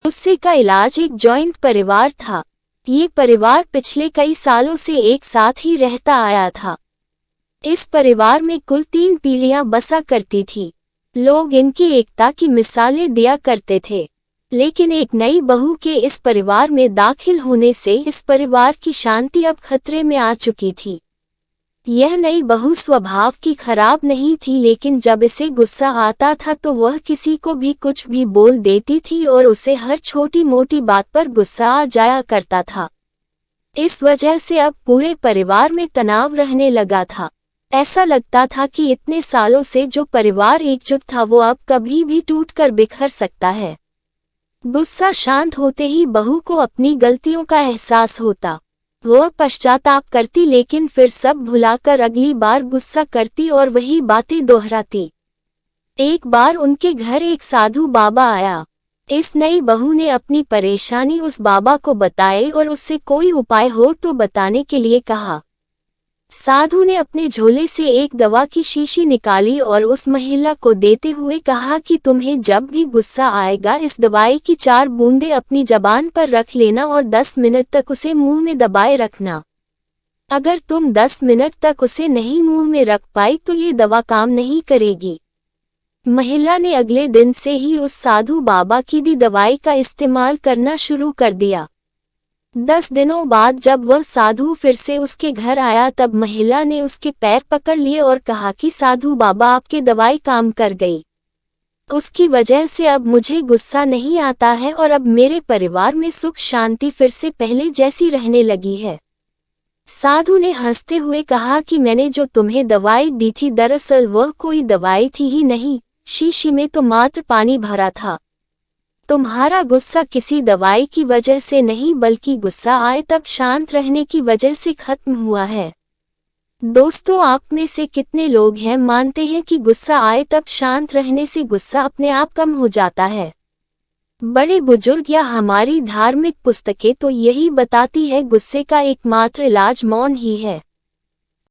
गुस्से का इलाज एक जॉइंट परिवार था। ये परिवार पिछले कई सालों से एक साथ ही रहता आया था। इस परिवार में कुल 3 पीढ़ियां बसा करती थी। लोग इनकी एकता की मिसालें दिया करते थे, लेकिन एक नई बहू के इस परिवार में दाखिल होने से इस परिवार की शांति अब खतरे में आ चुकी थी। यह नई बहू स्वभाव की खराब नहीं थी, लेकिन जब इसे गुस्सा आता था तो वह किसी को भी कुछ भी बोल देती थी और उसे हर छोटी मोटी बात पर गुस्सा आ जाया करता था। इस वजह से अब पूरे परिवार में तनाव रहने लगा था। ऐसा लगता था कि इतने सालों से जो परिवार एकजुट था वो अब कभी भी टूटकर बिखर सकता है। गुस्सा शांत होते ही बहू को अपनी गलतियों का एहसास होता। वह पश्चाताप करती, लेकिन फिर सब भुलाकर अगली बार गुस्सा करती और वही बातें दोहराती। एक बार उनके घर एक साधु बाबा आया। इस नई बहू ने अपनी परेशानी उस बाबा को बताई और उससे कोई उपाय हो तो बताने के लिए कहा। साधु ने अपने झोले से एक दवा की शीशी निकाली और उस महिला को देते हुए कहा कि तुम्हें जब भी गुस्सा आएगा इस दवाई की 4 बूंदें अपनी जबान पर रख लेना और 10 मिनट तक उसे मुंह में दबाए रखना। अगर तुम 10 मिनट तक उसे नहीं मुंह में रख पाई तो ये दवा काम नहीं करेगी। महिला ने अगले दिन से ही उस साधु बाबा की दी दवाई का इस्तेमाल करना शुरू कर दिया। 10 दिनों बाद जब वह साधु फिर से उसके घर आया तब महिला ने उसके पैर पकड़ लिए और कहा कि साधु बाबा आपके दवाई काम कर गई। उसकी वजह से अब मुझे गुस्सा नहीं आता है और अब मेरे परिवार में सुख शांति फिर से पहले जैसी रहने लगी है। साधु ने हंसते हुए कहा कि मैंने जो तुम्हें दवाई दी थी दरअसल वह कोई दवाई थी ही नहीं, शीशी में तो मात्र पानी भरा था। तुम्हारा गुस्सा किसी दवाई की वजह से नहीं बल्कि गुस्सा आए तब शांत रहने की वजह से खत्म हुआ है। दोस्तों, आप में से कितने लोग हैं मानते हैं कि गुस्सा आए तब शांत रहने से गुस्सा अपने आप कम हो जाता है? बड़े बुजुर्ग या हमारी धार्मिक पुस्तकें तो यही बताती है गुस्से का एकमात्र इलाज मौन ही है।